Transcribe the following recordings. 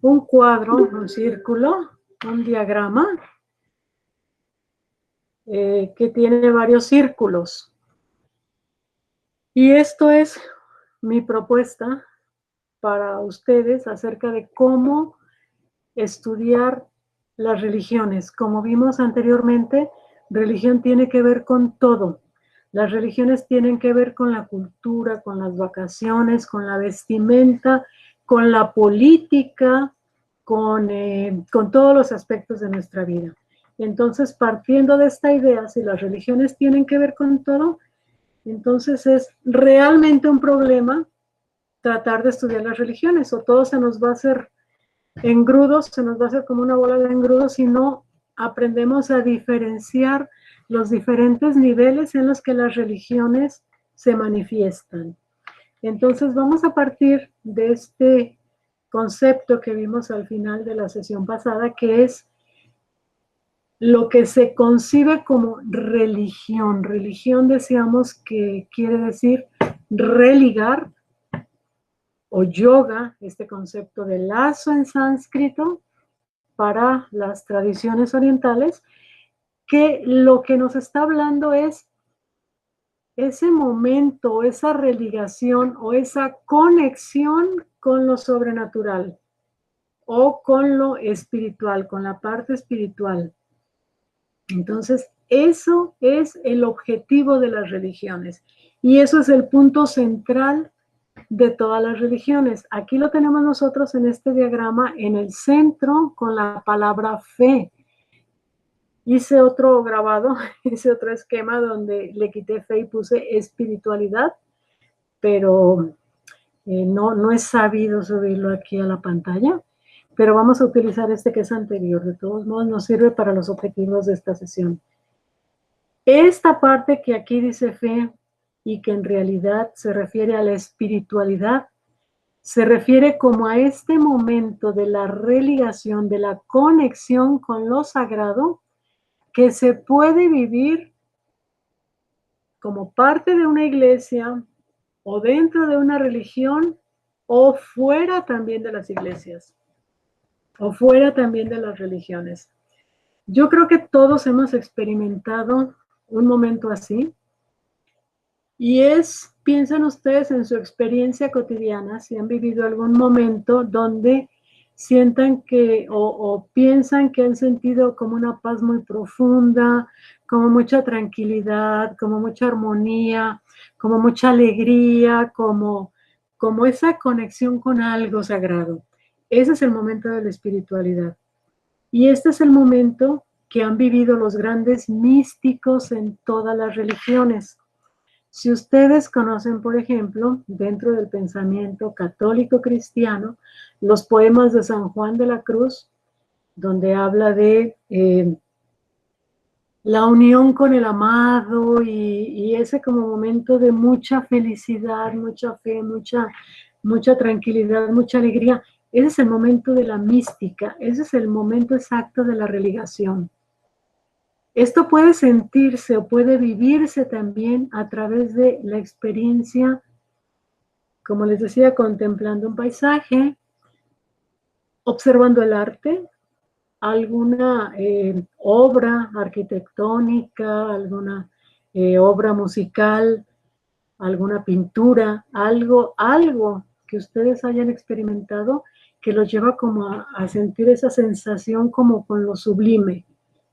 un cuadro, un círculo, un diagrama que tiene varios círculos. Y esto es mi propuesta para ustedes acerca de cómo estudiar las religiones. Como vimos anteriormente, religión tiene que ver con todo. Las religiones tienen que ver con la cultura, con las vacaciones, con la vestimenta, con la política, con todos los aspectos de nuestra vida. Entonces, partiendo de esta idea, si las religiones tienen que ver con todo, entonces es realmente un problema tratar de estudiar las religiones, o todo se nos va a hacer engrudos, se nos va a hacer como una bola de engrudos si no aprendemos a diferenciar los diferentes niveles en los que las religiones se manifiestan. Entonces vamos a partir de este concepto que vimos al final de la sesión pasada, que es lo que se concibe como religión. Religión decíamos que quiere decir religar, o yoga, este concepto de lazo en sánscrito para las tradiciones orientales, que lo que nos está hablando es ese momento, esa religación o esa conexión con lo sobrenatural o con lo espiritual, con la parte espiritual. Entonces, eso es el objetivo de las religiones y eso es el punto central de todas las religiones. Aquí lo tenemos nosotros en este diagrama en el centro con la palabra fe. Hice otro grabado, hice otro esquema donde le quité fe y puse espiritualidad, pero no he sabido subirlo aquí a la pantalla, pero vamos a utilizar este que es anterior. De todos modos, nos sirve para los objetivos de esta sesión. Esta parte que aquí dice fe y que en realidad se refiere a la espiritualidad, se refiere como a este momento de la religación, de la conexión con lo sagrado, que se puede vivir como parte de una iglesia o dentro de una religión o fuera también de las iglesias o fuera también de las religiones. Yo creo que todos hemos experimentado un momento así y piensen ustedes en su experiencia cotidiana, si han vivido algún momento donde sientan que o piensan que han sentido como una paz muy profunda, como mucha tranquilidad, como mucha armonía, como mucha alegría, como esa conexión con algo sagrado. Ese es el momento de la espiritualidad. Y este es el momento que han vivido los grandes místicos en todas las religiones. Si ustedes conocen, por ejemplo, dentro del pensamiento católico cristiano, los poemas de San Juan de la Cruz, donde habla de la unión con el amado y ese como momento de mucha felicidad, mucha fe, mucha tranquilidad, mucha alegría, ese es el momento de la mística, ese es el momento exacto de la religación. Esto puede sentirse o puede vivirse también a través de la experiencia, como les decía, contemplando un paisaje, observando el arte, alguna obra arquitectónica, alguna obra musical, alguna pintura, algo que ustedes hayan experimentado que los lleva como a sentir esa sensación como con lo sublime.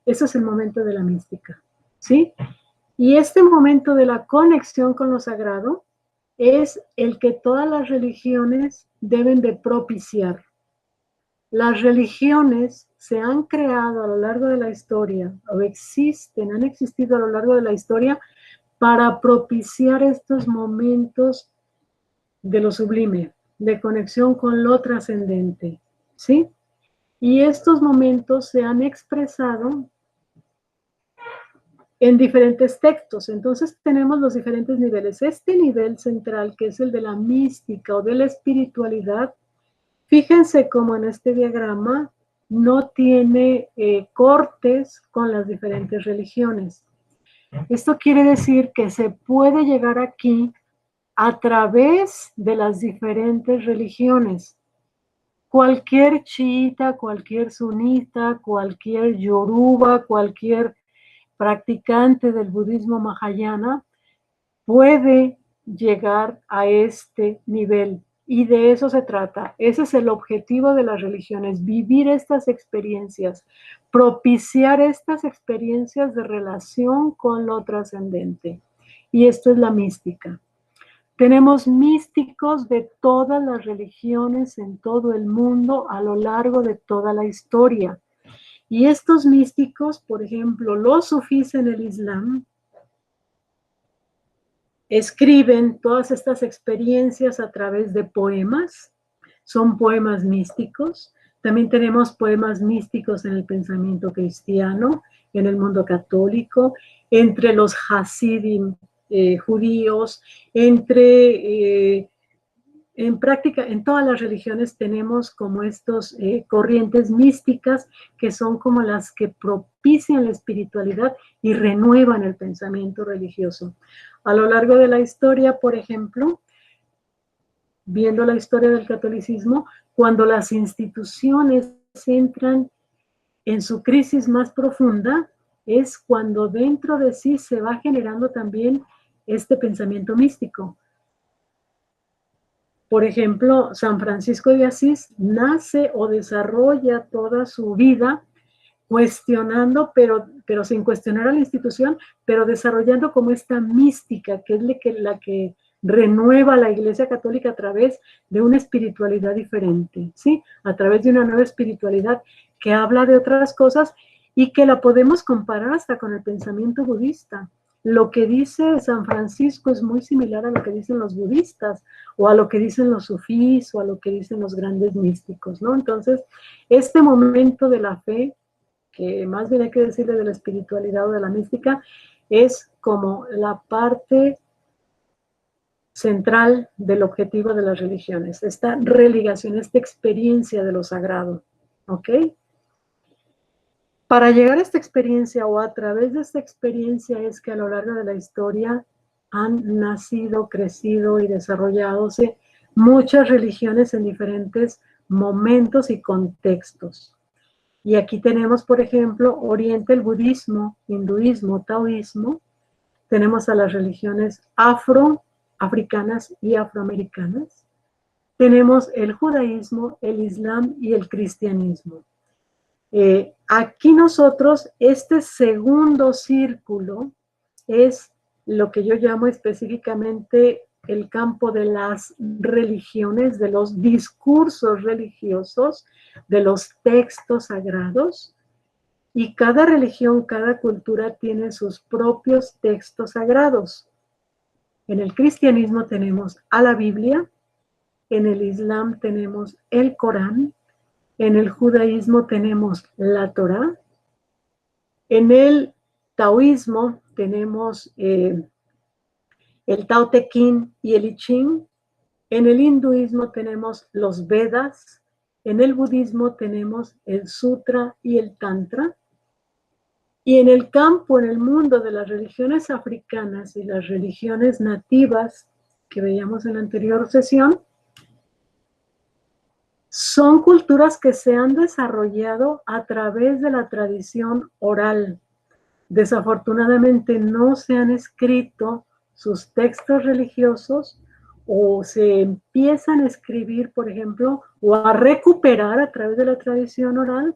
Ese es el momento de la mística, ¿sí? Y este momento de la conexión con lo sagrado es el que todas las religiones deben de propiciar. Las religiones se han creado a lo largo de la historia, o han existido a lo largo de la historia para propiciar estos momentos de lo sublime, de conexión con lo trascendente, ¿sí? Y estos momentos se han expresado en diferentes textos. Entonces tenemos los diferentes niveles. Este nivel central, que es el de la mística o de la espiritualidad, fíjense cómo en este diagrama no tiene cortes con las diferentes religiones. Esto quiere decir que se puede llegar aquí a través de las diferentes religiones. Cualquier chiita, cualquier sunita, cualquier yoruba, cualquier practicante del budismo mahayana puede llegar a este nivel. Y de eso se trata. Ese es el objetivo de las religiones, vivir estas experiencias, propiciar estas experiencias de relación con lo trascendente. Y esto es la mística. Tenemos místicos de todas las religiones en todo el mundo a lo largo de toda la historia. Y estos místicos, por ejemplo, los sufís en el Islam, escriben todas estas experiencias a través de poemas. Son poemas místicos. También tenemos poemas místicos en el pensamiento cristiano, en el mundo católico, entre los hasidim judíos, en práctica, en todas las religiones tenemos como estos corrientes místicas que son como las que propician la espiritualidad y renuevan el pensamiento religioso. A lo largo de la historia, por ejemplo, viendo la historia del catolicismo, cuando las instituciones entran en su crisis más profunda, es cuando dentro de sí se va generando también este pensamiento místico. Por ejemplo, San Francisco de Asís nace o desarrolla toda su vida cuestionando, pero sin cuestionar a la institución, pero desarrollando como esta mística, que es la que renueva la Iglesia Católica a través de una espiritualidad diferente, ¿sí? A través de una nueva espiritualidad que habla de otras cosas y que la podemos comparar hasta con el pensamiento budista. Lo que dice San Francisco es muy similar a lo que dicen los budistas, o a lo que dicen los sufís, o a lo que dicen los grandes místicos, ¿no? Entonces, este momento de la fe, que más bien hay que decirle de la espiritualidad o de la mística, es como la parte central del objetivo de las religiones, esta religación, esta experiencia de lo sagrado, ¿ok? Para llegar a esta experiencia o a través de esta experiencia es que a lo largo de la historia han nacido, crecido y desarrolladose muchas religiones en diferentes momentos y contextos. Y aquí tenemos, por ejemplo, Oriente, el budismo, hinduismo, taoísmo. Tenemos a las religiones afroafricanas y afroamericanas. Tenemos el judaísmo, el islam y el cristianismo. Aquí nosotros, este segundo círculo es lo que yo llamo específicamente el campo de las religiones, de los discursos religiosos, de los textos sagrados. Y cada religión, cada cultura tiene sus propios textos sagrados. En el cristianismo tenemos a la Biblia, en el islam tenemos el Corán, en el judaísmo tenemos la Torá, en el taoísmo tenemos el Tao Te Ching y el I Ching, en el hinduismo tenemos los Vedas, en el budismo tenemos el Sutra y el Tantra, y en el campo, en el mundo de las religiones africanas y las religiones nativas que veíamos en la anterior sesión, son culturas que se han desarrollado a través de la tradición oral. Desafortunadamente no se han escrito sus textos religiosos o se empiezan a escribir, por ejemplo, o a recuperar a través de la tradición oral,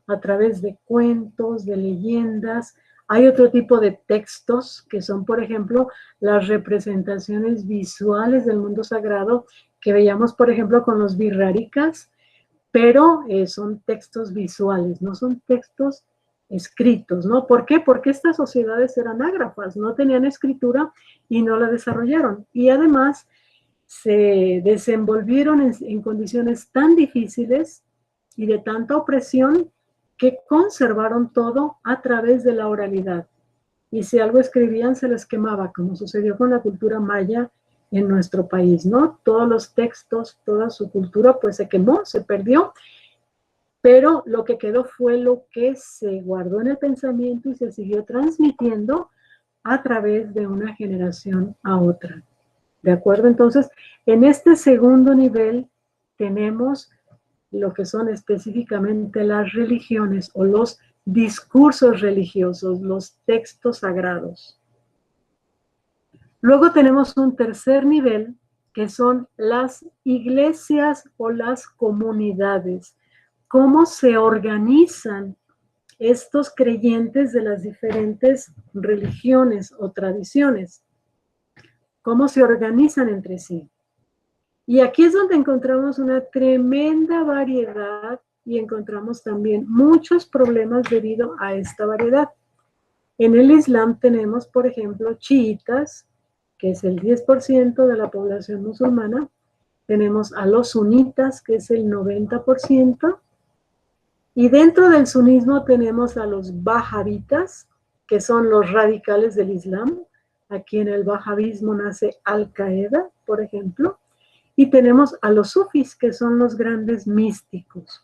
a través de cuentos, de leyendas. Hay otro tipo de textos que son, por ejemplo, las representaciones visuales del mundo sagrado que veíamos, por ejemplo, con los virrárikas, pero son textos visuales, no son textos escritos, ¿no? ¿Por qué? Porque estas sociedades eran ágrafas, no tenían escritura y no la desarrollaron. Y además se desenvolvieron en condiciones tan difíciles y de tanta opresión que conservaron todo a través de la oralidad. Y si algo escribían se les quemaba, como sucedió con la cultura maya en nuestro país, ¿no? Todos los textos, toda su cultura, pues se quemó, se perdió, pero lo que quedó fue lo que se guardó en el pensamiento y se siguió transmitiendo a través de una generación a otra. ¿De acuerdo? Entonces, en este segundo nivel tenemos lo que son específicamente las religiones o los discursos religiosos, los textos sagrados. Luego tenemos un tercer nivel, que son las iglesias o las comunidades. ¿Cómo se organizan estos creyentes de las diferentes religiones o tradiciones? ¿Cómo se organizan entre sí? Y aquí es donde encontramos una tremenda variedad y encontramos también muchos problemas debido a esta variedad. En el Islam tenemos, por ejemplo, chiitas, que es el 10% de la población musulmana. Tenemos a los sunitas, que es el 90%. Y dentro del sunismo tenemos a los wahabitas, que son los radicales del Islam. Aquí en el wahabismo nace Al-Qaeda, por ejemplo. Y tenemos a los sufis, que son los grandes místicos.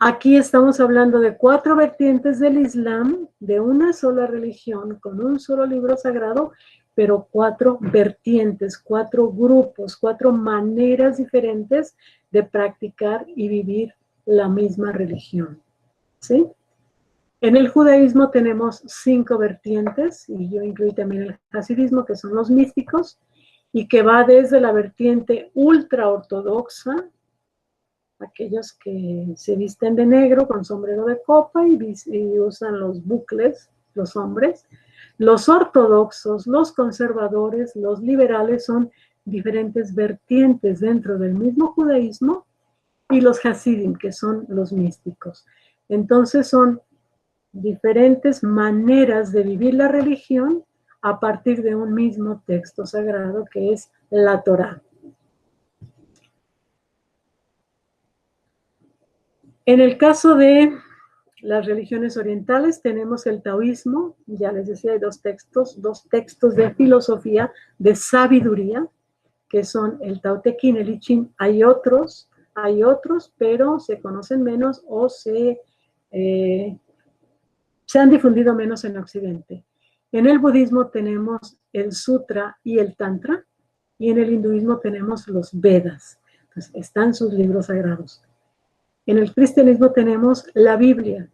Aquí estamos hablando de 4 vertientes del Islam, de una sola religión, con un solo libro sagrado, pero 4 vertientes, 4 grupos, 4 maneras diferentes de practicar y vivir la misma religión. ¿Sí? En el judaísmo tenemos 5 vertientes, y yo incluí también el hasidismo, que son los místicos, y que va desde la vertiente ultra ortodoxa, aquellos que se visten de negro con sombrero de copa y usan los bucles, los hombres. Los ortodoxos, los conservadores, los liberales son diferentes vertientes dentro del mismo judaísmo, y los hasidim, que son los místicos. Entonces son diferentes maneras de vivir la religión a partir de un mismo texto sagrado que es la Torá. En el caso de las religiones orientales tenemos el taoísmo, ya les decía, hay dos textos de filosofía, de sabiduría, que son el Tao Te Ching, el I Ching. Hay otros, pero se conocen menos o se han difundido menos en Occidente. En el budismo tenemos el Sutra y el Tantra, y en el hinduismo tenemos los Vedas. Entonces, están sus libros sagrados. En el cristianismo tenemos la Biblia,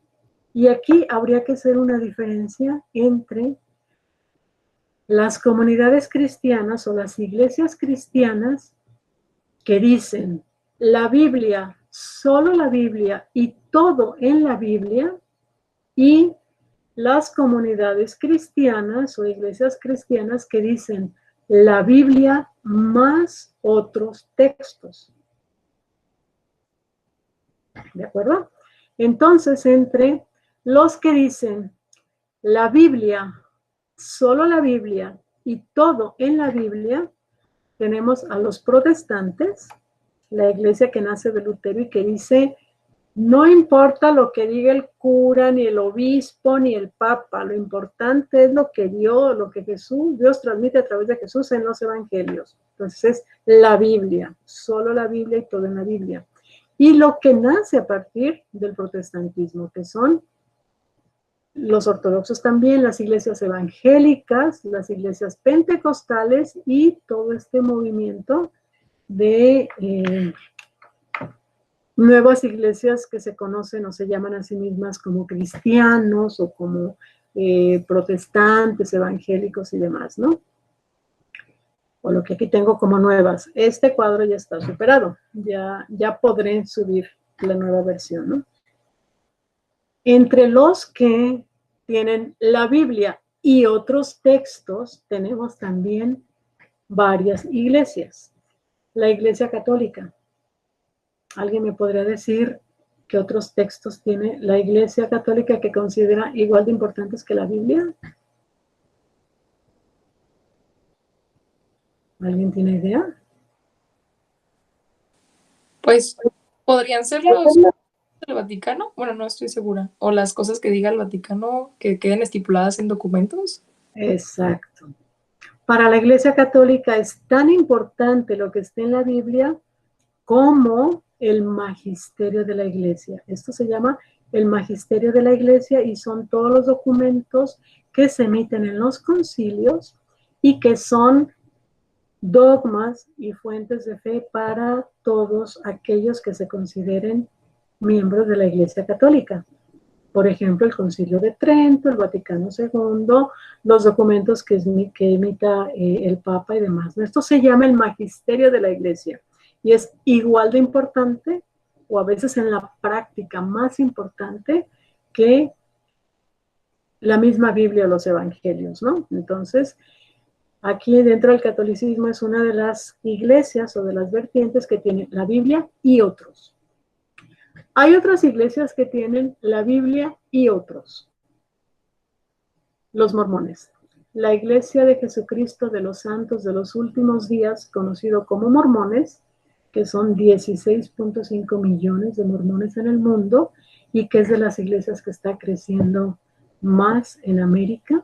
y aquí habría que hacer una diferencia entre las comunidades cristianas o las iglesias cristianas que dicen la Biblia, solo la Biblia y todo en la Biblia, y las comunidades cristianas o iglesias cristianas que dicen la Biblia más otros textos. ¿De acuerdo? Entonces, entre los que dicen la Biblia, solo la Biblia y todo en la Biblia, tenemos a los protestantes, la iglesia que nace de Lutero y que dice, no importa lo que diga el cura, ni el obispo, ni el papa, lo importante es lo que Dios transmite a través de Jesús en los evangelios. Entonces es la Biblia, solo la Biblia y todo en la Biblia. Y lo que nace a partir del protestantismo, que son los ortodoxos también, las iglesias evangélicas, las iglesias pentecostales y todo este movimiento de nuevas iglesias que se conocen o se llaman a sí mismas como cristianos o como protestantes, evangélicos y demás, ¿no? O lo que aquí tengo como nuevas. Este cuadro ya está superado, ya podré subir la nueva versión, ¿no? Entre los que tienen la Biblia y otros textos, tenemos también varias iglesias. La Iglesia Católica. ¿Alguien me podría decir qué otros textos tiene la Iglesia Católica que considera igual de importantes que la Biblia? ¿Alguien tiene idea? Pues podrían ser los del Vaticano, bueno, no estoy segura, o las cosas que diga el Vaticano que queden estipuladas en documentos. Exacto. Para la Iglesia Católica es tan importante lo que esté en la Biblia como el magisterio de la Iglesia. Esto se llama el magisterio de la Iglesia y son todos los documentos que se emiten en los concilios y que son dogmas y fuentes de fe para todos aquellos que se consideren miembros de la Iglesia Católica. Por ejemplo, el Concilio de Trento, el Vaticano II, los documentos que emita el Papa y demás. Esto se llama el magisterio de la Iglesia y es igual de importante, o a veces en la práctica más importante, que la misma Biblia o los evangelios, ¿no? Entonces, aquí dentro del catolicismo es una de las iglesias o de las vertientes que tiene la Biblia y otros. Hay otras iglesias que tienen la Biblia y otros. Los mormones. La Iglesia de Jesucristo de los Santos de los Últimos Días, conocido como mormones, que son 16.5 millones de mormones en el mundo y que es de las iglesias que está creciendo más en América.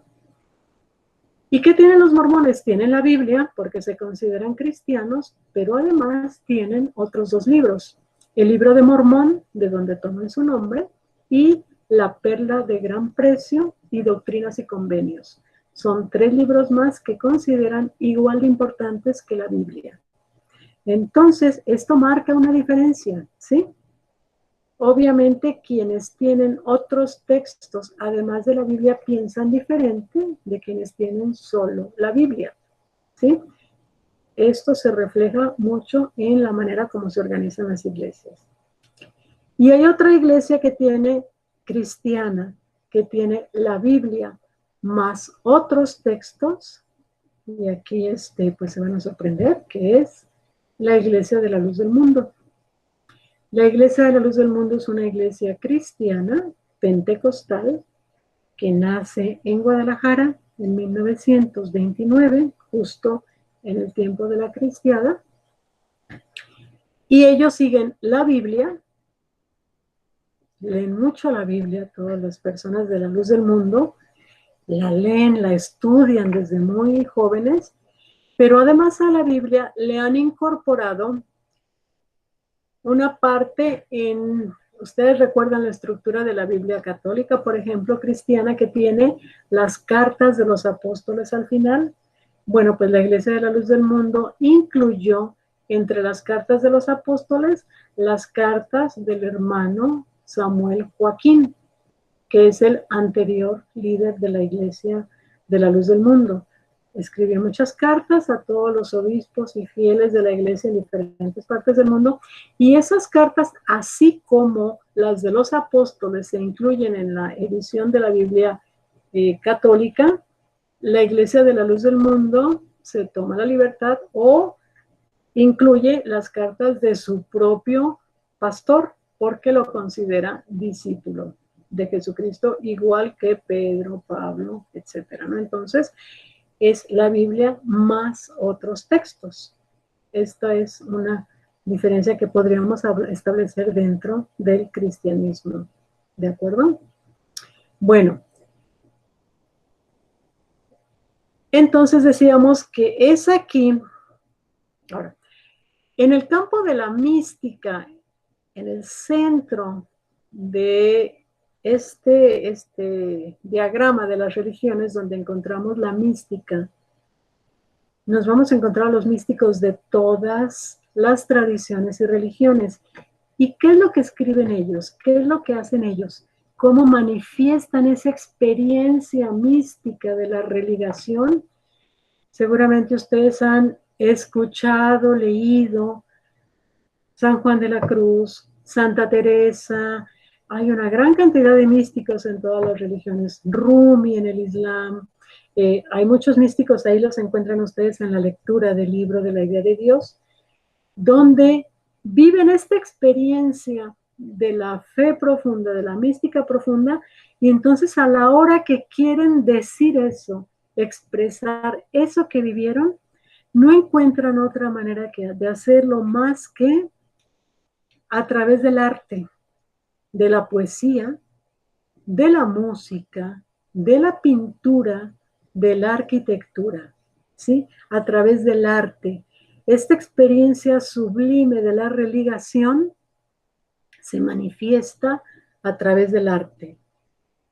¿Y qué tienen los mormones? Tienen la Biblia porque se consideran cristianos, pero además tienen otros dos libros. El libro de Mormón, de donde toman su nombre, y La Perla de Gran Precio y Doctrinas y Convenios. Son 3 libros más que consideran igual de importantes que la Biblia. Entonces, esto marca una diferencia, ¿sí? Obviamente, quienes tienen otros textos, además de la Biblia, piensan diferente de quienes tienen solo la Biblia, ¿sí? Esto se refleja mucho en la manera como se organizan las iglesias. Y hay otra iglesia que tiene cristiana, que tiene la Biblia más otros textos, y aquí pues se van a sorprender, que es la Iglesia de la Luz del Mundo. La Iglesia de la Luz del Mundo es una iglesia cristiana, pentecostal, que nace en Guadalajara en 1929, justo en el tiempo de la cristiada, y ellos siguen la Biblia, leen mucho la Biblia, todas las personas de la Luz del Mundo, la leen, la estudian desde muy jóvenes, pero además a la Biblia le han incorporado una parte ustedes recuerdan la estructura de la Biblia católica, por ejemplo, cristiana, que tiene las cartas de los apóstoles al final. Bueno, pues la Iglesia de la Luz del Mundo incluyó entre las cartas de los apóstoles las cartas del hermano Samuel Joaquín, que es el anterior líder de la Iglesia de la Luz del Mundo. Escribió muchas cartas a todos los obispos y fieles de la Iglesia en diferentes partes del mundo, y esas cartas, así como las de los apóstoles, se incluyen en la edición de la Biblia católica. La Iglesia de la Luz del Mundo se toma la libertad o incluye las cartas de su propio pastor, porque lo considera discípulo de Jesucristo, igual que Pedro, Pablo, etcétera, ¿no? Entonces, es la Biblia más otros textos. Esta es una diferencia que podríamos establecer dentro del cristianismo. ¿De acuerdo? Bueno, entonces decíamos que es aquí. Ahora, en el campo de la mística, en el centro de este diagrama de las religiones, donde encontramos la mística, nos vamos a encontrar a los místicos de todas las tradiciones y religiones. ¿Y qué es lo que escriben ellos? ¿Qué es lo que hacen ellos? ¿Cómo manifiestan esa experiencia mística de la religación? Seguramente ustedes han escuchado, leído San Juan de la Cruz, Santa Teresa. Hay una gran cantidad de místicos en todas las religiones. Rumi en el Islam. Hay muchos místicos, ahí los encuentran ustedes en la lectura del libro de la idea de Dios, donde viven esta experiencia de la fe profunda, de la mística profunda, y entonces a la hora que quieren decir eso, expresar eso que vivieron, no encuentran otra manera de hacerlo más que a través del arte, de la poesía, de la música, de la pintura, de la arquitectura, ¿sí? A través del arte. Esta experiencia sublime de la religación se manifiesta a través del arte.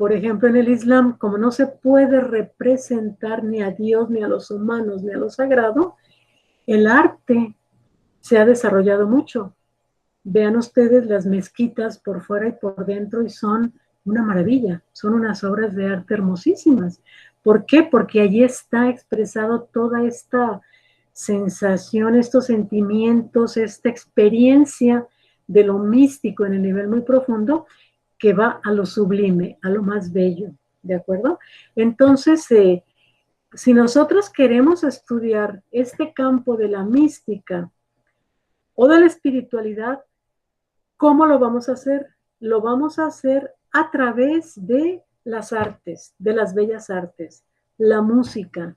Por ejemplo, en el Islam, como no se puede representar ni a Dios, ni a los humanos, ni a lo sagrado, el arte se ha desarrollado mucho. Vean ustedes las mezquitas por fuera y por dentro y son una maravilla, son unas obras de arte hermosísimas. ¿Por qué? Porque allí está expresado toda esta sensación, estos sentimientos, esta experiencia de lo místico en el nivel muy profundo que va a lo sublime, a lo más bello, ¿de acuerdo? Entonces, si nosotros queremos estudiar este campo de la mística o de la espiritualidad, ¿cómo lo vamos a hacer? Lo vamos a hacer a través de las artes, de las bellas artes, la música.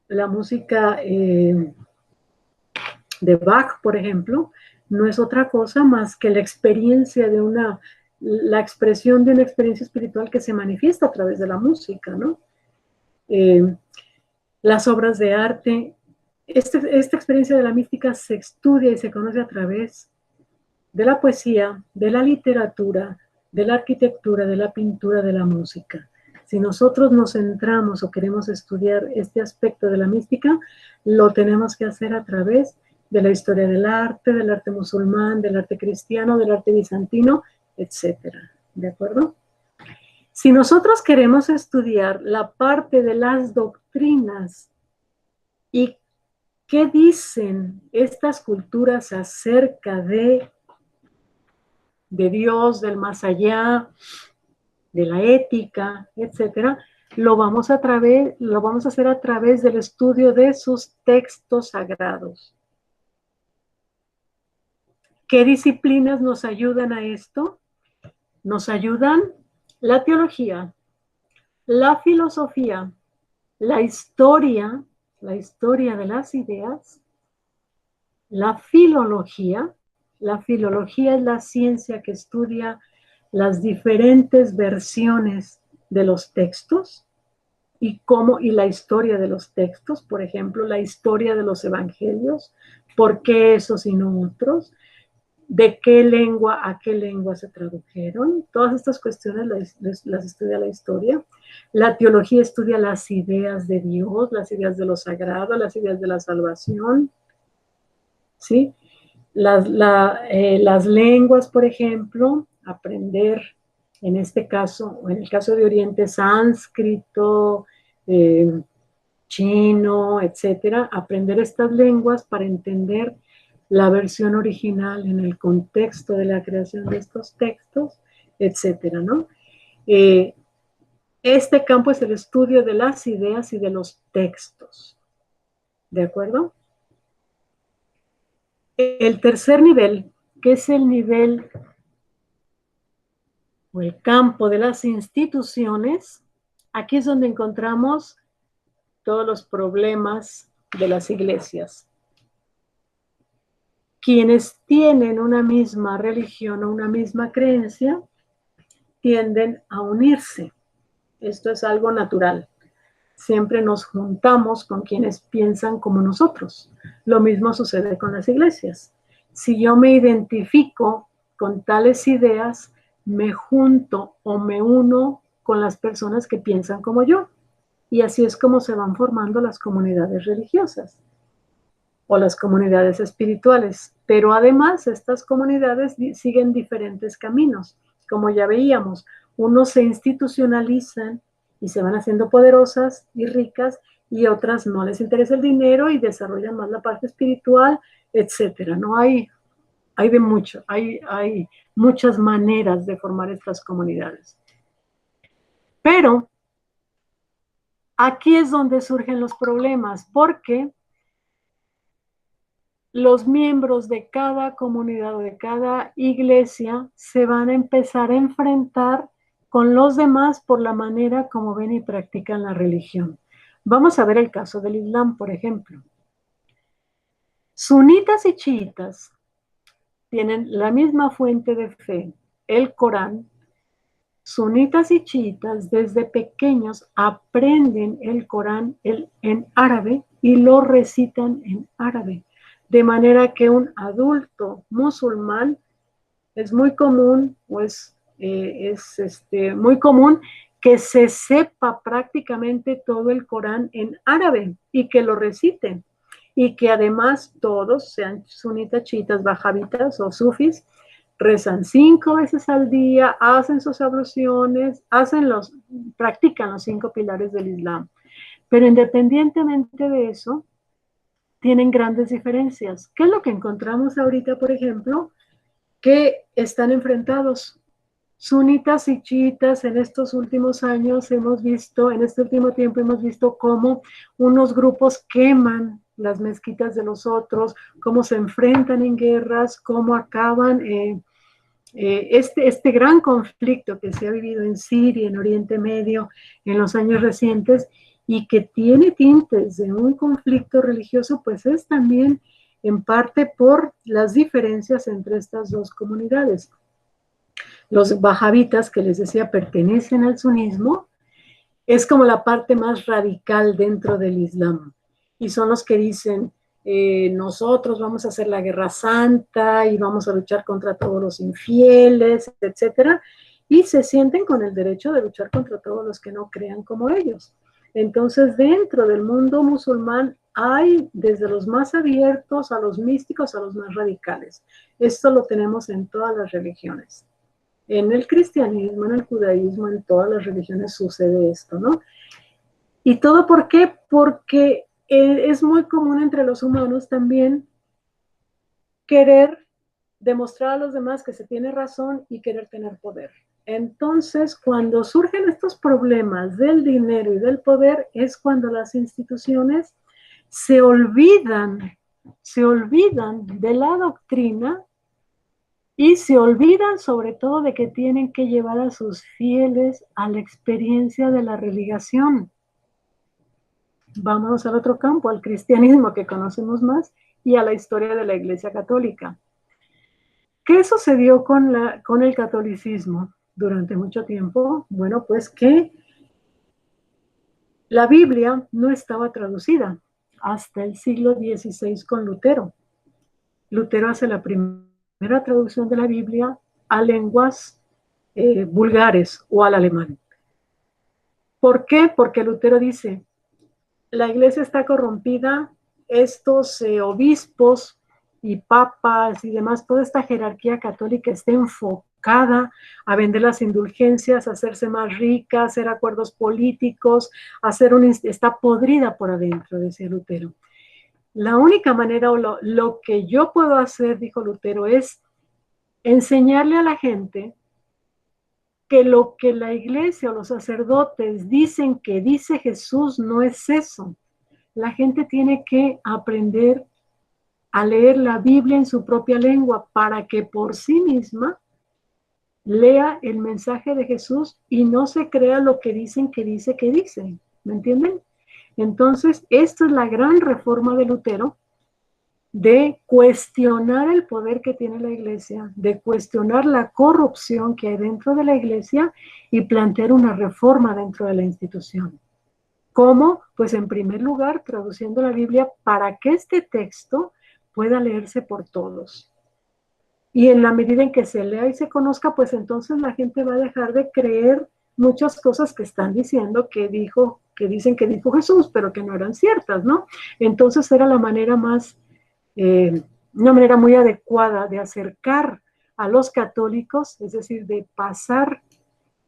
La música de Bach, por ejemplo, no es otra cosa más que la experiencia de la expresión de una experiencia espiritual que se manifiesta a través de la música, ¿no? Las obras de arte, esta experiencia de la mística se estudia y se conoce a través de la poesía, de la literatura, de la arquitectura, de la pintura, de la música. Si nosotros nos centramos o queremos estudiar este aspecto de la mística, lo tenemos que hacer a través de la historia del arte musulmán, del arte cristiano, del arte bizantino, etcétera. ¿De acuerdo? Si nosotros queremos estudiar la parte de las doctrinas y qué dicen estas culturas acerca de Dios, del más allá, de la ética, etcétera, lo vamos a hacer a través del estudio de sus textos sagrados. ¿Qué disciplinas nos ayudan a esto? Nos ayudan la teología, la filosofía, la historia de las ideas, la filología. La filología es la ciencia que estudia las diferentes versiones de los textos y la historia de los textos, por ejemplo, la historia de los evangelios, por qué esos y no otros, de qué lengua a qué lengua se tradujeron. Todas estas cuestiones las estudia la historia. La teología estudia las ideas de Dios, las ideas de lo sagrado, las ideas de la salvación, ¿sí? Las lenguas, por ejemplo, aprender, en este caso, o en el caso de Oriente, sánscrito, chino, etcétera, aprender estas lenguas para entender la versión original en el contexto de la creación de estos textos, etcétera, ¿no? Este campo es el estudio de las ideas y de los textos, ¿de acuerdo? El tercer nivel, que es el nivel o el campo de las instituciones, aquí es donde encontramos todos los problemas de las iglesias. Quienes tienen una misma religión o una misma creencia tienden a unirse. Esto es algo natural. Siempre nos juntamos con quienes piensan como nosotros. Lo mismo sucede con las iglesias. Si yo me identifico con tales ideas, me junto o me uno con las personas que piensan como yo. Y así es como se van formando las comunidades religiosas o las comunidades espirituales. Pero además, estas comunidades siguen diferentes caminos. Como ya veíamos, unos se institucionalizan y se van haciendo poderosas y ricas, y otras no les interesa el dinero y desarrollan más la parte espiritual, etcétera. No hay de mucho, hay muchas maneras de formar estas comunidades. Pero aquí es donde surgen los problemas, porque los miembros de cada comunidad o de cada iglesia se van a empezar a enfrentar con los demás por la manera como ven y practican la religión. Vamos a ver el caso del Islam, por ejemplo. Sunitas y chiitas tienen la misma fuente de fe, el Corán. Sunitas y chiitas desde pequeños aprenden el Corán en árabe y lo recitan en árabe. De manera que un adulto musulmán es muy común o es es muy común que se sepa prácticamente todo el Corán en árabe y que lo reciten. Y que además todos, sean sunitas, chiitas, wahabitas o sufis, rezan 5 veces al día, hacen sus abluciones, practican los 5 pilares del Islam. Pero independientemente de eso, tienen grandes diferencias. ¿Qué es lo que encontramos ahorita, por ejemplo? Que están enfrentados. Sunitas y chiitas en estos últimos años hemos visto, en este último tiempo hemos visto cómo unos grupos queman las mezquitas de los otros, cómo se enfrentan en guerras, cómo acaban este gran conflicto que se ha vivido en Siria, en Oriente Medio, en los años recientes, y que tiene tintes de un conflicto religioso, pues es también en parte por las diferencias entre estas dos comunidades. Los wahabitas, que les decía, pertenecen al sunismo, es como la parte más radical dentro del Islam. Y son los que dicen, nosotros vamos a hacer la guerra santa y vamos a luchar contra todos los infieles, etcétera, y se sienten con el derecho de luchar contra todos los que no crean como ellos. Entonces, dentro del mundo musulmán hay desde los más abiertos a los místicos a los más radicales. Esto lo tenemos en todas las religiones. En el cristianismo, en el judaísmo, en todas las religiones sucede esto, ¿no? ¿Y todo por qué? Porque es muy común entre los humanos también querer demostrar a los demás que se tiene razón y querer tener poder. Entonces, cuando surgen estos problemas del dinero y del poder, es cuando las instituciones se olvidan de la doctrina y se olvidan sobre todo de que tienen que llevar a sus fieles a la experiencia de la religión. Vámonos al otro campo, al cristianismo que conocemos más y a la historia de la Iglesia Católica. ¿Qué sucedió con el catolicismo durante mucho tiempo? Bueno, pues que la Biblia no estaba traducida hasta el siglo XVI con Lutero. Lutero hace la primera traducción de la Biblia a lenguas vulgares o al alemán. ¿Por qué? Porque Lutero dice, la iglesia está corrompida, estos obispos y papas y demás, toda esta jerarquía católica está enfocada a vender las indulgencias, a hacerse más rica, a hacer acuerdos políticos, está podrida por adentro, decía Lutero. La única manera o lo que yo puedo hacer, dijo Lutero, es enseñarle a la gente que lo que la iglesia o los sacerdotes dicen que dice Jesús no es eso. La gente tiene que aprender a leer la Biblia en su propia lengua para que por sí misma lea el mensaje de Jesús y no se crea lo que dicen que dice que dice. ¿Me entienden? Entonces, esta es la gran reforma de Lutero, de cuestionar el poder que tiene la iglesia, de cuestionar la corrupción que hay dentro de la iglesia y plantear una reforma dentro de la institución. ¿Cómo? Pues en primer lugar, traduciendo la Biblia para que este texto pueda leerse por todos. Y en la medida en que se lea y se conozca, pues entonces la gente va a dejar de creer muchas cosas que están diciendo que dicen que dijo Jesús, pero que no eran ciertas, ¿no? Entonces era la manera una manera muy adecuada de acercar a los católicos, es decir, de pasar,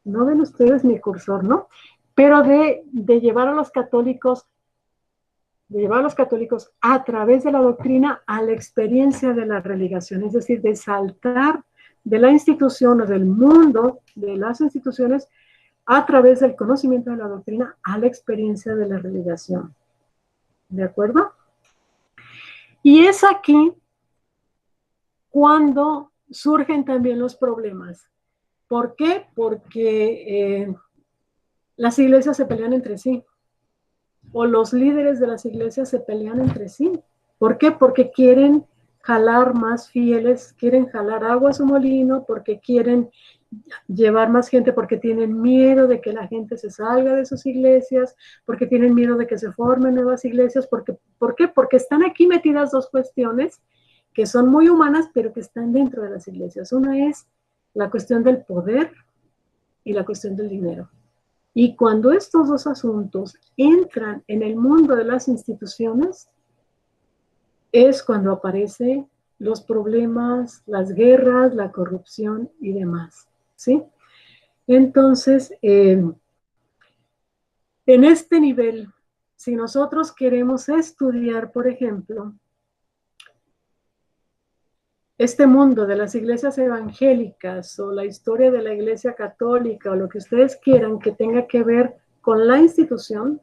no ven ustedes mi cursor, ¿no? Pero de llevar a los católicos a través de la doctrina a la experiencia de la religión, es decir, de saltar de la institución o del mundo de las instituciones a través del conocimiento de la doctrina a la experiencia de la religión. ¿De acuerdo? Y es aquí cuando surgen también los problemas. ¿Por qué? Porque las iglesias se pelean entre sí, o los líderes de las iglesias se pelean entre sí. ¿Por qué? Porque quieren jalar más fieles, quieren jalar agua a su molino, porque quieren llevar más gente, porque tienen miedo de que la gente se salga de sus iglesias, porque tienen miedo de que se formen nuevas iglesias. ¿Por qué? Porque están aquí metidas dos cuestiones que son muy humanas, pero que están dentro de las iglesias. Una es la cuestión del poder y la cuestión del dinero. Y cuando estos dos asuntos entran en el mundo de las instituciones, es cuando aparecen los problemas, las guerras, la corrupción y demás, ¿sí? Entonces, en este nivel, si nosotros queremos estudiar, por ejemplo, este mundo de las iglesias evangélicas o la historia de la iglesia católica o lo que ustedes quieran que tenga que ver con la institución,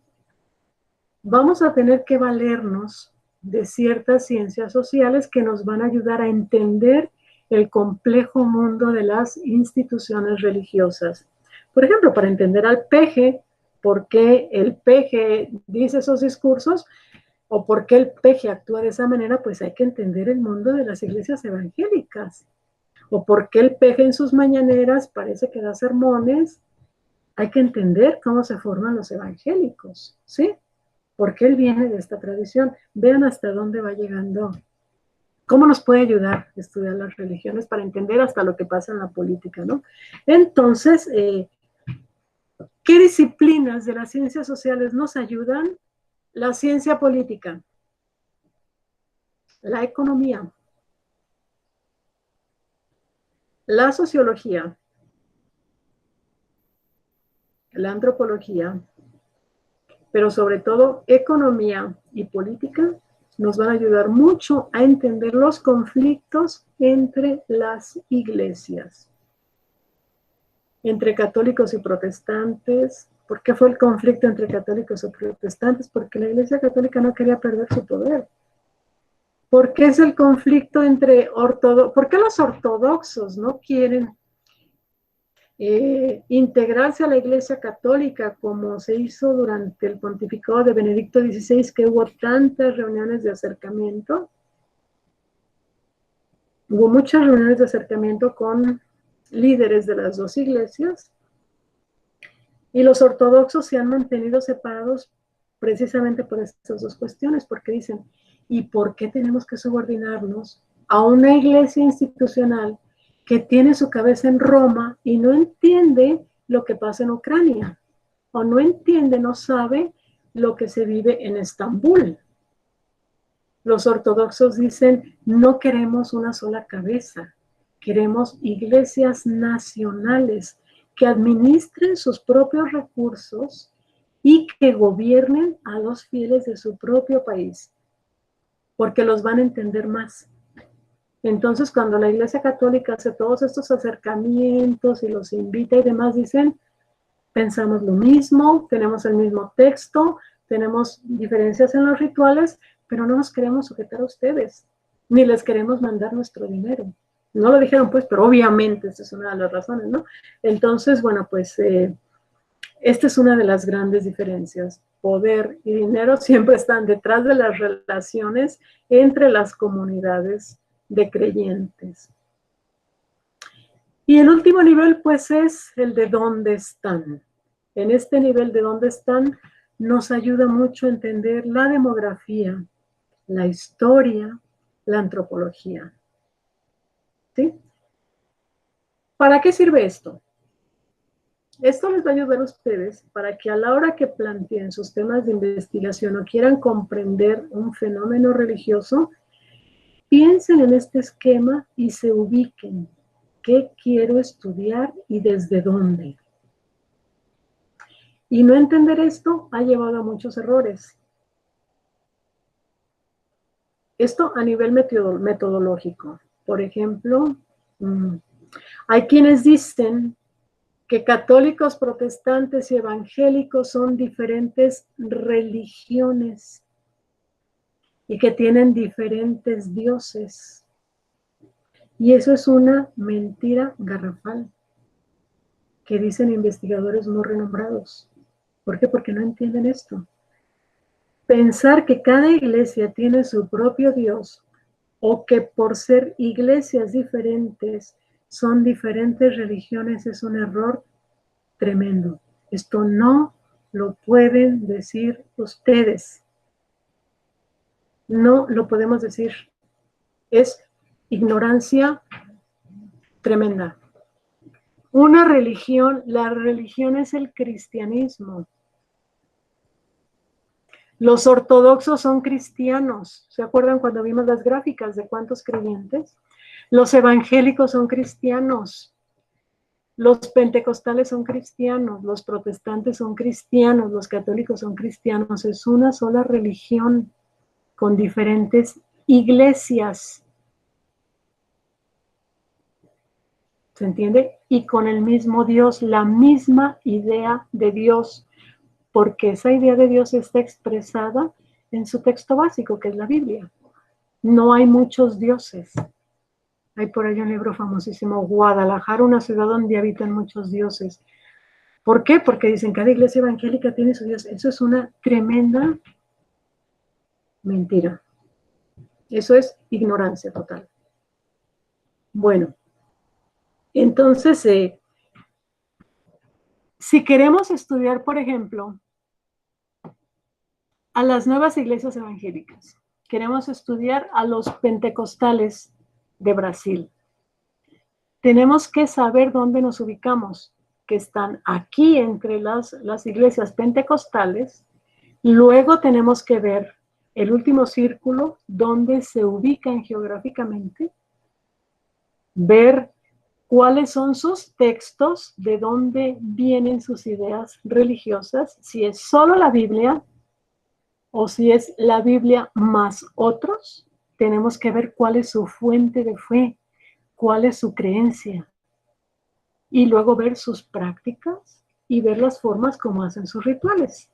vamos a tener que valernos de ciertas ciencias sociales que nos van a ayudar a entender el complejo mundo de las instituciones religiosas. Por ejemplo, para entender al peje, por qué el peje dice esos discursos o por qué el peje actúa de esa manera, pues hay que entender el mundo de las iglesias evangélicas. O por qué el peje en sus mañaneras parece que da sermones, hay que entender cómo se forman los evangélicos, ¿sí? Porque él viene de esta tradición. Vean hasta dónde va llegando. ¿Cómo nos puede ayudar a estudiar las religiones para entender hasta lo que pasa en la política, ¿no? Entonces, ¿qué disciplinas de las ciencias sociales nos ayudan? La ciencia política, la economía, la sociología, la antropología, pero sobre todo economía y política nos van a ayudar mucho a entender los conflictos entre las iglesias, entre católicos y protestantes. ¿Por qué fue el conflicto entre católicos y protestantes? Porque la iglesia católica no quería perder su poder. ¿Por qué es el conflicto entre ortodoxos? ¿Por qué los ortodoxos no quieren integrarse a la Iglesia Católica como se hizo durante el pontificado de Benedicto XVI, que hubo tantas reuniones de acercamiento? Hubo muchas reuniones de acercamiento con líderes de las dos iglesias y los ortodoxos se han mantenido separados precisamente por estas dos cuestiones, porque dicen, ¿y por qué tenemos que subordinarnos a una iglesia institucional que tiene su cabeza en Roma y no entiende lo que pasa en Ucrania? O no entiende, no sabe lo que se vive en Estambul. Los ortodoxos dicen, no queremos una sola cabeza, queremos iglesias nacionales que administren sus propios recursos y que gobiernen a los fieles de su propio país, porque los van a entender más. Entonces, cuando la Iglesia Católica hace todos estos acercamientos y los invita y demás, dicen, pensamos lo mismo, tenemos el mismo texto, tenemos diferencias en los rituales, pero no nos queremos sujetar a ustedes, ni les queremos mandar nuestro dinero. No lo dijeron pues, pero obviamente esta es una de las razones, ¿no? Entonces, bueno, pues esta es una de las grandes diferencias. Poder y dinero siempre están detrás de las relaciones entre las comunidades de creyentes. Y el último nivel, pues, es el de dónde están. En este nivel de dónde están, nos ayuda mucho a entender la demografía, la historia, la antropología. ¿Sí? ¿Para qué sirve esto? Esto les va a ayudar a ustedes para que a la hora que planteen sus temas de investigación o quieran comprender un fenómeno religioso, piensen en este esquema y se ubiquen. ¿Qué quiero estudiar y desde dónde? Y no entender esto ha llevado a muchos errores. Esto a nivel metodológico. Por ejemplo, hay quienes dicen que católicos, protestantes y evangélicos son diferentes religiones y que tienen diferentes dioses. Y eso es una mentira garrafal que dicen investigadores muy renombrados. ¿Por qué? Porque no entienden esto. Pensar que cada iglesia tiene su propio Dios o que por ser iglesias diferentes son diferentes religiones es un error tremendo. Esto no lo pueden decir ustedes. No lo podemos decir. Es ignorancia tremenda. Una religión, la religión es el cristianismo. Los ortodoxos son cristianos. ¿Se acuerdan cuando vimos las gráficas de cuántos creyentes? Los evangélicos son cristianos. Los pentecostales son cristianos. Los protestantes son cristianos. Los católicos son cristianos. Es una sola religión con diferentes iglesias. ¿Se entiende? Y con el mismo Dios, la misma idea de Dios, porque esa idea de Dios está expresada en su texto básico, que es la Biblia. No hay muchos dioses. Hay por ahí un libro famosísimo, Guadalajara, una ciudad donde habitan muchos dioses. ¿Por qué? Porque dicen que cada iglesia evangélica tiene su Dios. Eso es una tremenda mentira. Eso es ignorancia total. Bueno, entonces, si queremos estudiar, por ejemplo, a las nuevas iglesias evangélicas, queremos estudiar a los pentecostales de Brasil, tenemos que saber dónde nos ubicamos, que están aquí entre las iglesias pentecostales. Luego tenemos que ver el último círculo, dónde se ubican geográficamente, ver cuáles son sus textos, de dónde vienen sus ideas religiosas, si es solo la Biblia o si es la Biblia más otros. Tenemos que ver cuál es su fuente de fe, cuál es su creencia, y luego ver sus prácticas y ver las formas como hacen sus rituales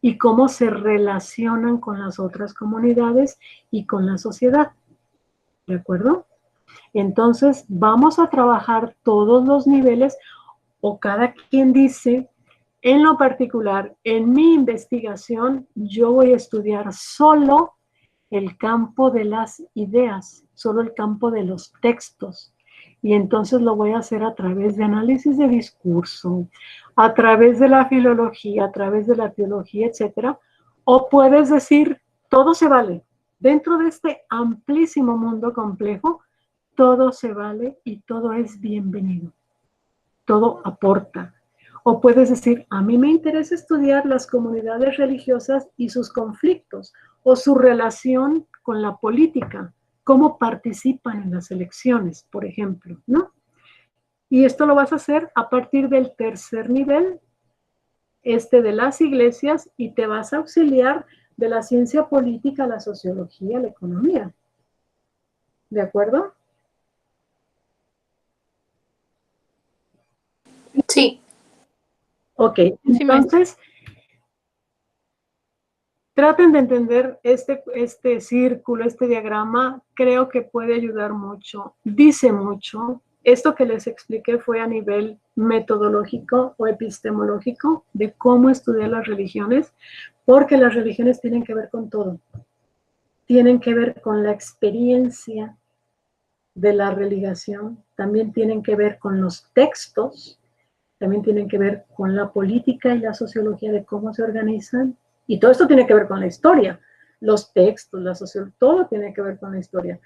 y cómo se relacionan con las otras comunidades y con la sociedad. ¿De acuerdo? Entonces, vamos a trabajar todos los niveles, o cada quien dice, en lo particular, en mi investigación, yo voy a estudiar solo el campo de las ideas, solo el campo de los textos. Y entonces lo voy a hacer a través de análisis de discurso, a través de la filología, a través de la teología, etcétera. O puedes decir, todo se vale. Dentro de este amplísimo mundo complejo, todo se vale y todo es bienvenido. Todo aporta. O puedes decir, a mí me interesa estudiar las comunidades religiosas y sus conflictos o su relación con la política, cómo participan en las elecciones, por ejemplo, ¿no? Y esto lo vas a hacer a partir del tercer nivel, de las iglesias, y te vas a auxiliar de la ciencia política, la sociología, la economía. ¿De acuerdo? Sí. Ok, entonces traten de entender este círculo, este diagrama. Creo que puede ayudar mucho, dice mucho. Esto que les expliqué fue a nivel metodológico o epistemológico de cómo estudiar las religiones, porque las religiones tienen que ver con todo. Tienen que ver con la experiencia de la religión, también tienen que ver con los textos, también tienen que ver con la política y la sociología de cómo se organizan, y todo esto tiene que ver con la historia, los textos, la sociología, todo tiene que ver con la historia,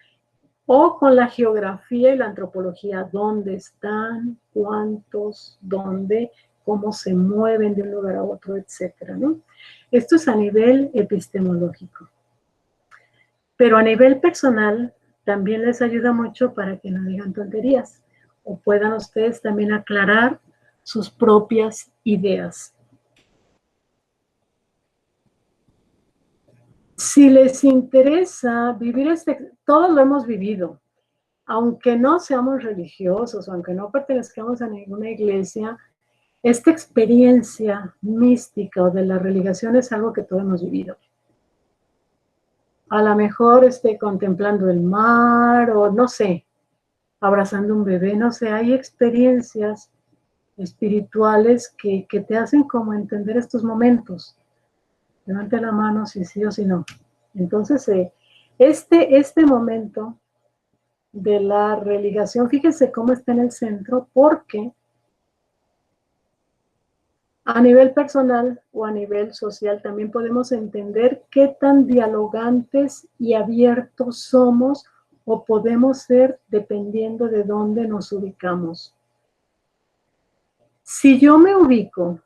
o con la geografía y la antropología, dónde están, cuántos, dónde, cómo se mueven de un lugar a otro, etcétera, ¿no? Esto es a nivel epistemológico. Pero a nivel personal también les ayuda mucho para que no digan tonterías, o puedan ustedes también aclarar sus propias ideas. Si les interesa vivir todos lo hemos vivido, aunque no seamos religiosos, aunque no pertenezcamos a ninguna iglesia, esta experiencia mística o de la religión es algo que todos hemos vivido. A lo mejor contemplando el mar, o no sé, abrazando un bebé, no sé, hay experiencias espirituales que te hacen como entender estos momentos. Levante la mano si sí o si no. Entonces, este momento de la religación, fíjense cómo está en el centro, porque a nivel personal o a nivel social también podemos entender qué tan dialogantes y abiertos somos o podemos ser dependiendo de dónde nos ubicamos. Si yo me ubico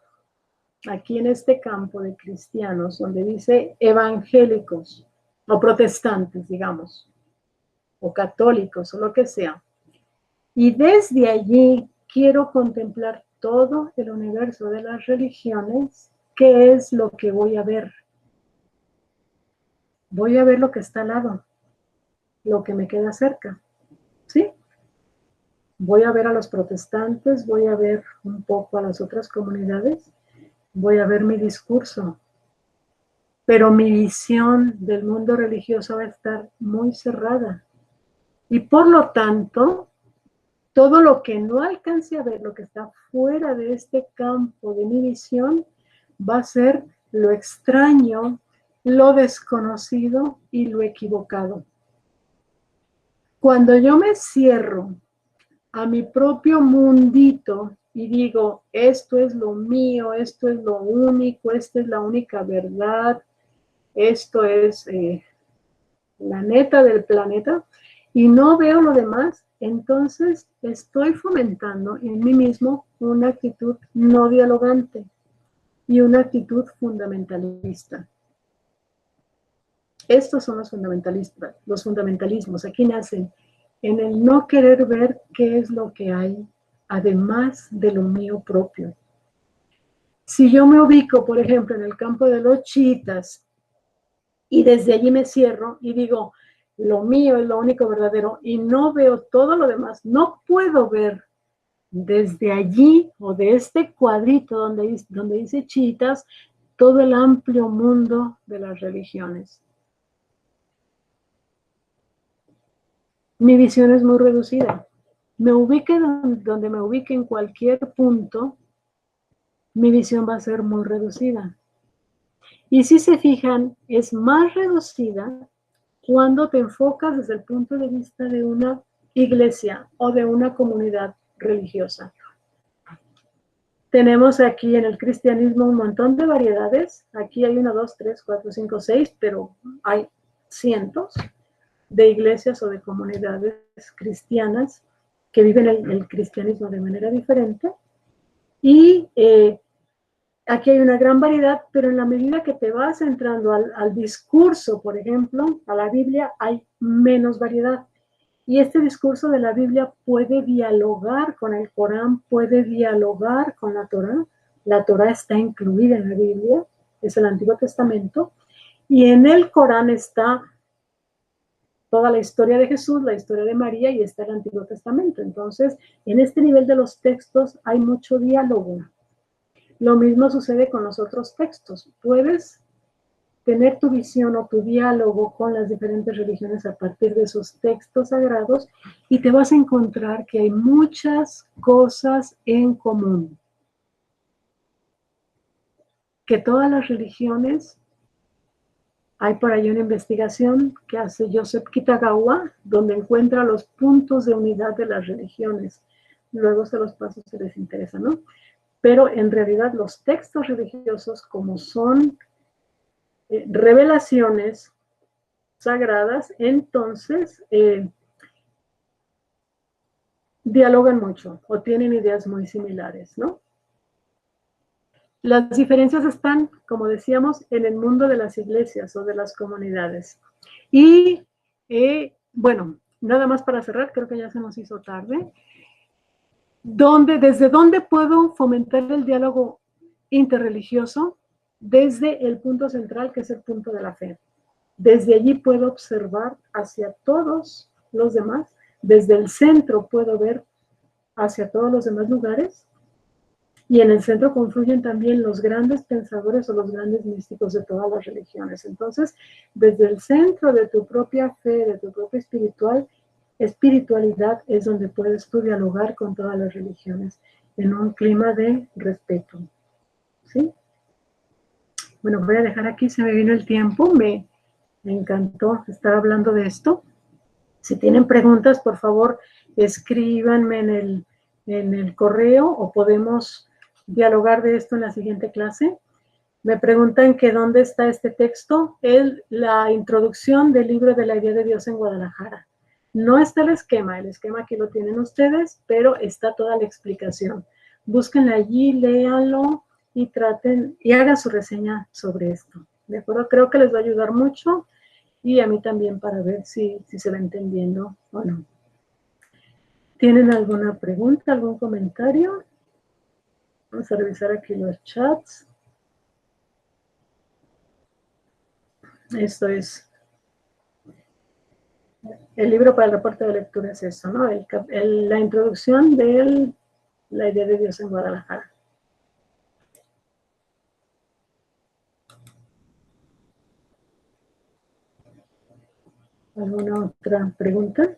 aquí en este campo de cristianos, donde dice evangélicos o protestantes, digamos, o católicos o lo que sea, y desde allí quiero contemplar todo el universo de las religiones, ¿qué es lo que voy a ver? Voy a ver lo que está al lado, lo que me queda cerca, ¿sí? Voy a ver a los protestantes, voy a ver un poco a las otras comunidades, voy a ver mi discurso, pero mi visión del mundo religioso va a estar muy cerrada. Y por lo tanto, todo lo que no alcance a ver, lo que está fuera de este campo de mi visión, va a ser lo extraño, lo desconocido y lo equivocado. Cuando yo me cierro a mi propio mundito y digo, esto es lo mío, esto es lo único, esta es la única verdad, esto es la neta del planeta, y no veo lo demás, entonces estoy fomentando en mí mismo una actitud no dialogante y una actitud fundamentalista. Estos son los fundamentalistas, los fundamentalismos. Aquí nacen en el no querer ver qué es lo que hay, además de lo mío propio. Si yo me ubico, por ejemplo, en el campo de los chiitas y desde allí me cierro y digo, lo mío es lo único verdadero y no veo todo lo demás, no puedo ver desde allí o de este cuadrito donde dice chiitas todo el amplio mundo de las religiones. Mi visión es muy reducida. Me ubique donde me ubique en cualquier punto, mi visión va a ser muy reducida. Y si se fijan, es más reducida cuando te enfocas desde el punto de vista de una iglesia o de una comunidad religiosa. Tenemos aquí en el cristianismo un montón de variedades. Aquí hay 1, 2, 3, 4, 5, 6, pero hay cientos de iglesias o de comunidades cristianas que viven el cristianismo de manera diferente. Y aquí hay una gran variedad, pero en la medida que te vas entrando al discurso, por ejemplo, a la Biblia, hay menos variedad. Y este discurso de la Biblia puede dialogar con el Corán, puede dialogar con la Torá. La Torá está incluida en la Biblia, es el Antiguo Testamento, y en el Corán está toda la historia de Jesús, la historia de María y está el Antiguo Testamento. Entonces, en este nivel de los textos hay mucho diálogo. Lo mismo sucede con los otros textos. Puedes tener tu visión o tu diálogo con las diferentes religiones a partir de esos textos sagrados y te vas a encontrar que hay muchas cosas en común. Que todas las religiones, hay por ahí una investigación que hace Joseph Kitagawa, donde encuentra los puntos de unidad de las religiones. Luego se los paso si les interesa, ¿no? Pero en realidad los textos religiosos, como son revelaciones sagradas, entonces dialogan mucho o tienen ideas muy similares, ¿no? Las diferencias están, como decíamos, en el mundo de las iglesias o de las comunidades. Y, bueno, nada más para cerrar, creo que ya se nos hizo tarde. ¿Desde dónde puedo fomentar el diálogo interreligioso? Desde el punto central, que es el punto de la fe. Desde allí puedo observar hacia todos los demás. Desde el centro puedo ver hacia todos los demás lugares. Y en el centro confluyen también los grandes pensadores o los grandes místicos de todas las religiones. Entonces, desde el centro de tu propia fe, de tu propia espiritualidad, es donde puedes tú dialogar con todas las religiones en un clima de respeto. ¿Sí? Bueno, voy a dejar aquí, se me vino el tiempo, me encantó estar hablando de esto. Si tienen preguntas, por favor, escríbanme en el correo o podemos dialogar de esto en la siguiente clase. Me preguntan que dónde está este texto, la introducción del libro de la idea de Dios en Guadalajara. No está el esquema aquí lo tienen ustedes, pero está toda la explicación. búsquenla allí, léanlo y traten y hagan su reseña sobre esto. ¿De acuerdo? Creo que les va a ayudar mucho y a mí también para ver si se va entendiendo o no. ¿Tienen alguna pregunta, algún comentario? Vamos a revisar aquí los chats. Esto es el libro para el reporte de lectura, es eso, ¿no? La introducción de la idea de Dios en Guadalajara. ¿Alguna otra pregunta?